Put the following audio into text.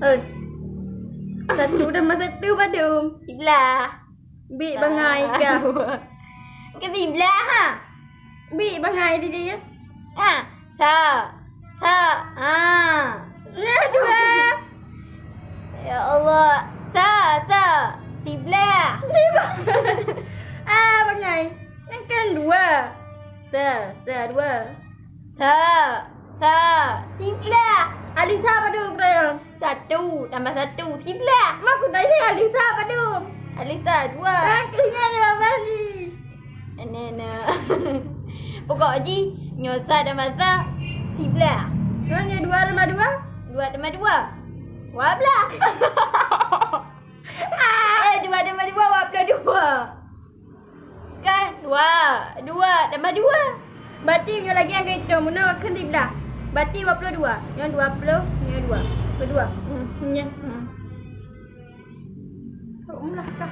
Satu tambah satu badum. 11. Bi bangai kau. Cái 11 ha. Bi bangai di dia. Ha. Sa. Ha. Dua. Ya Allah. Sa. 11. Bangai. Yang kan dua. Dua. Sa. 11. Alisa badum raya. 1 tambah 1 11. Mak aku tanya Alisa badum. Alisa 2. Akhirnya ada bagi. Nena. Pokok Haji nyosa dan masa 11. Hanya 2 tambah 2. 2 tambah 2. 12. 2 tambah 2 12. Kan? 2 tambah 2. Berarti yang lagi yang itu mana akan dibelah. Berarti 22. Yang 20, yang 2. Kedua. Ya. Umlah kah.